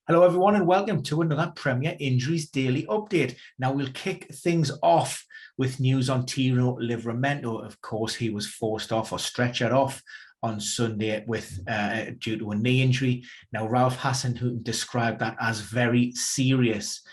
Hello, everyone, and welcome to another Premier Injuries Daily Update. Now, we'll kick things off with news on Tino Livramento. Of course, he was forced off or stretchered off on Sunday with due to a knee injury. Now, Ralph Hasenhüttl described that as very serious.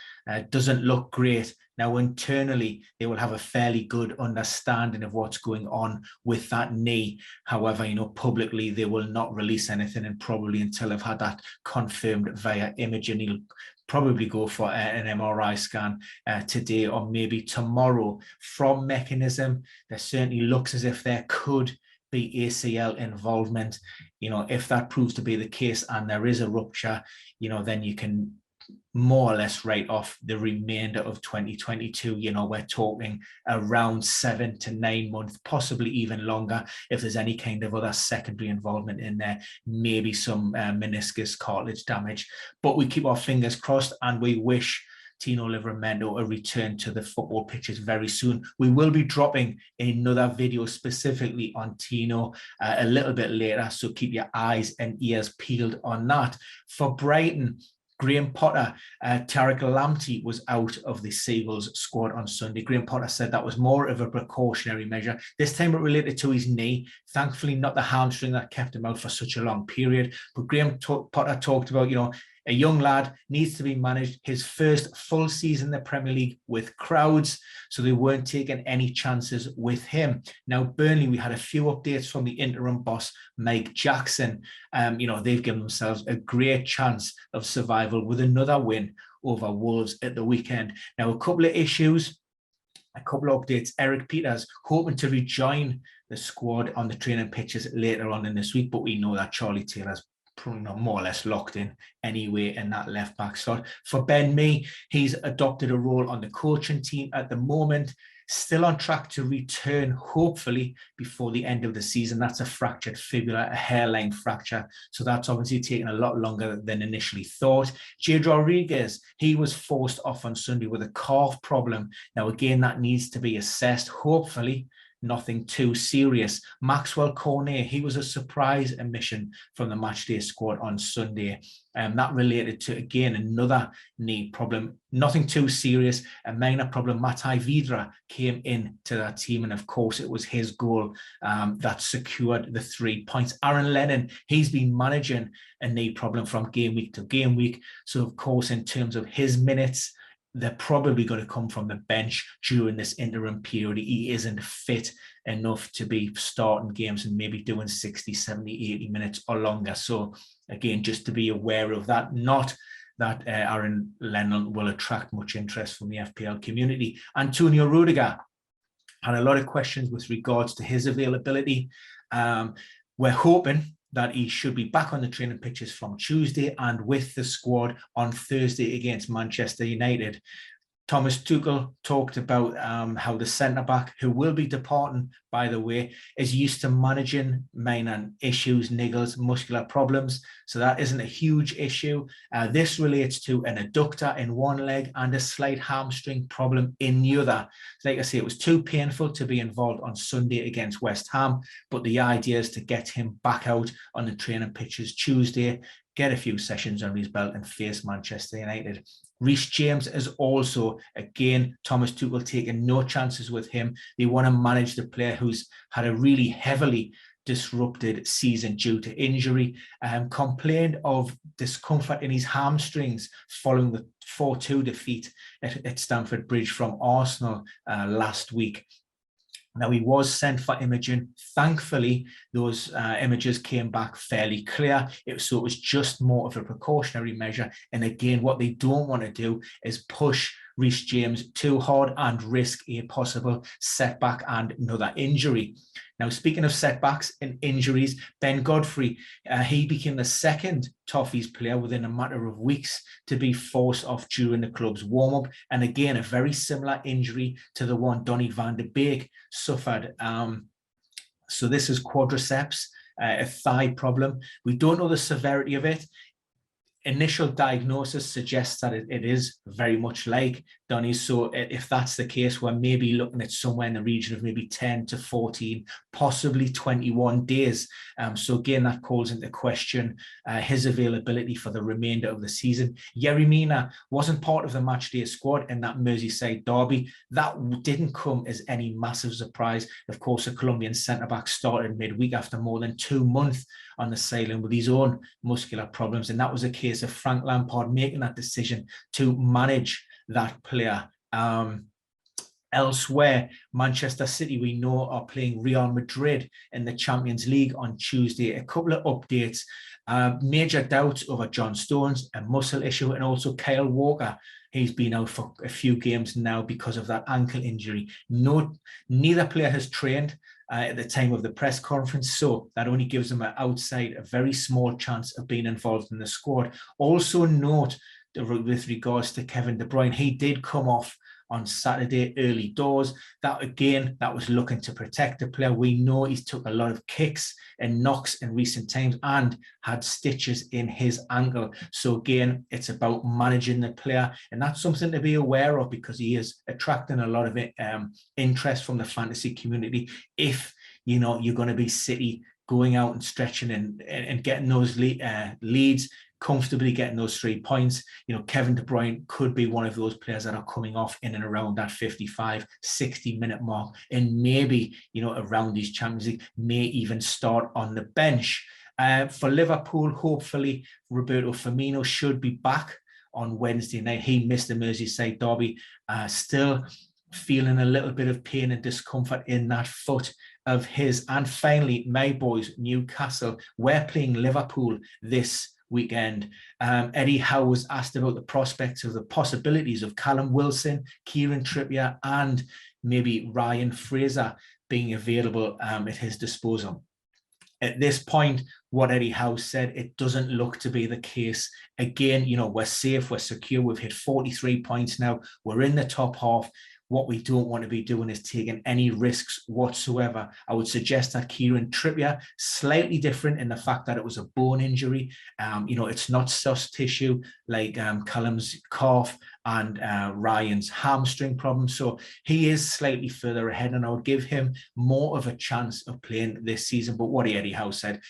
Doesn't look great. Now, internally, they will have a fairly good understanding of what's going on with that knee. However, publicly, they will not release anything, and probably until they've had that confirmed via imaging. He'll probably go for an MRI scan today or maybe tomorrow. From mechanism, there certainly looks as if there could be ACL involvement. If that proves to be the case and there is a rupture, then you can more or less write off the remainder of 2022. We're talking around 7 to 9 months, possibly even longer if there's any kind of other secondary involvement in there, maybe some meniscus cartilage damage. But we keep our fingers crossed and we wish Tino Livramento a return to the football pitches very soon. We will be dropping another video specifically on Tino a little bit later, so keep your eyes and ears peeled on that. For Brighton, Graham Potter, Tariq Lamptey was out of the Seagulls squad on Sunday. Graham Potter said that was more of a precautionary measure. This time it related to his knee. Thankfully, not the hamstring that kept him out for such a long period. But Graham Potter talked about, a young lad needs to be managed. His first full season in the Premier League with crowds, so they weren't taking any chances with him. Now, Burnley, we had a few updates from the interim boss, Mike Jackson. They've given themselves a great chance of survival with another win over Wolves at the weekend. Now, a couple of issues, a couple of updates. Eric Peters hoping to rejoin the squad on the training pitches later on in this week, but we know that Charlie Taylor's more or less locked in anyway in that left back slot. For Ben Mee, he's adopted a role on the coaching team at the moment, still on track to return hopefully before the end of the season. That's a fractured fibula, a hairline fracture, so that's obviously taken a lot longer than initially thought. Jade Rodriguez, he was forced off on Sunday with a calf problem. Now again, that needs to be assessed, hopefully nothing too serious. Maxwell Cornet, he was a surprise omission from the matchday squad on Sunday. That related to, again, another knee problem. Nothing too serious, a minor problem. Matai Vidra came in to that team, and of course it was his goal that secured the 3 points. Aaron Lennon, he's been managing a knee problem from game week to game week. So of course, in terms of his minutes, they're probably going to come from the bench during this interim period. He isn't fit enough to be starting games and maybe doing 60, 70, 80 minutes or longer. So again, just to be aware of that, not that Aaron Lennon will attract much interest from the FPL community. Antonio Rudiger had a lot of questions with regards to his availability. We're hoping that he should be back on the training pitches from Tuesday and with the squad on Thursday against Manchester United. Thomas Tuchel talked about how the centre-back, who will be departing, by the way, is used to managing minor issues, niggles, muscular problems. So that isn't a huge issue. This relates to an adductor in one leg and a slight hamstring problem in the other. Like I say, it was too painful to be involved on Sunday against West Ham, but the idea is to get him back out on the training pitches Tuesday, get a few sessions under his belt and face Manchester United. Reece James is also, again, Thomas Tuchel taking no chances with him. They want to manage the player who's had a really heavily disrupted season due to injury, complained of discomfort in his hamstrings following the 4-2 defeat at Stamford Bridge from Arsenal last week. Now, he was sent for imaging. Thankfully, those images came back fairly clear. So it was just more of a precautionary measure. And again, what they don't want to do is push Reece James too hard and risk a possible setback and another injury. Now, speaking of setbacks and injuries, Ben Godfrey, he became the second Toffees player within a matter of weeks to be forced off during the club's warm-up. And again, a very similar injury to the one Donny van de Beek suffered. So this is quadriceps, a thigh problem. We don't know the severity of it. initial diagnosis suggests that it is very much like Donny's. So if that's the case, we're maybe looking at somewhere in the region of maybe 10 to 14, possibly 21 days. So again, that calls into question his availability for the remainder of the season. Yerry Mina wasn't part of the matchday squad in that Merseyside derby. That didn't come as any massive surprise. Of course, the Colombian centre-back started midweek after more than 2 months on the sideline with his own muscular problems. And that was a case of Frank Lampard making that decision to manage that player. Elsewhere, Manchester City, we know, are playing Real Madrid in the Champions League on Tuesday. A couple of updates. Major doubts over John Stones, a muscle issue, and also Kyle Walker. He's been out for a few games now because of that ankle injury. Neither player has trained at the time of the press conference, so that only gives them a very small chance of being involved in the squad. Also note, with regards to Kevin De Bruyne, he did come off on Saturday early doors. That was looking to protect the player. We know he's took a lot of kicks and knocks in recent times and had stitches in his ankle. So again, it's about managing the player, and that's something to be aware of because he is attracting a lot of interest from the fantasy community. If you're going to be City going out and stretching and getting those leads, comfortably getting those 3 points, Kevin De Bruyne could be one of those players that are coming off in and around that 55, 60-minute mark, and maybe, around these Champions League, may even start on the bench. For Liverpool, hopefully, Roberto Firmino should be back on Wednesday night. He missed the Merseyside derby, still feeling a little bit of pain and discomfort in that foot of his. And finally, my boys, Newcastle, we're playing Liverpool this weekend. Eddie Howe was asked about the prospects of the possibilities of Callum Wilson, Kieran Trippier, and maybe Ryan Fraser being available at his disposal. At this point, what Eddie Howe said, it doesn't look to be the case. Again, we're safe, we're secure, we've hit 43 points now, we're in the top half. What we don't want to be doing is taking any risks whatsoever. I would suggest that Kieran Trippier, slightly different in the fact that it was a bone injury. It's not soft tissue like Callum's calf and Ryan's hamstring problem. So he is slightly further ahead, and I would give him more of a chance of playing this season. But what Eddie Howe said,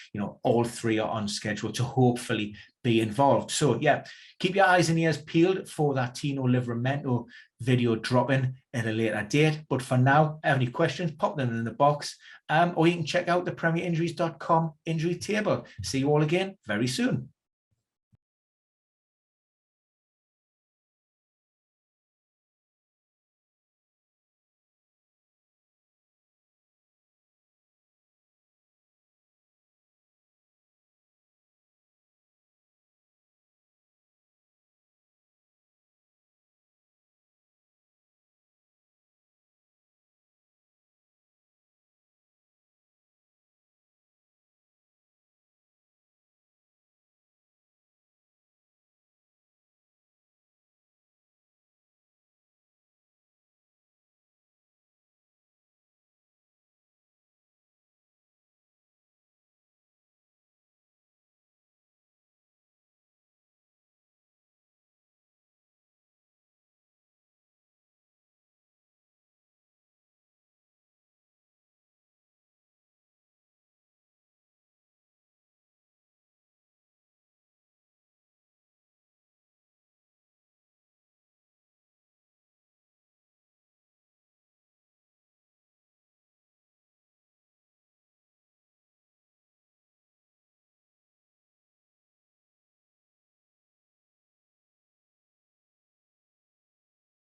all three are on schedule to hopefully be involved. So yeah, keep your eyes and ears peeled for that Tino Livramento video dropping at a later date. But for now, have any questions, pop them in the box, or you can check out the premierinjuries.com injury table. See you all again very soon.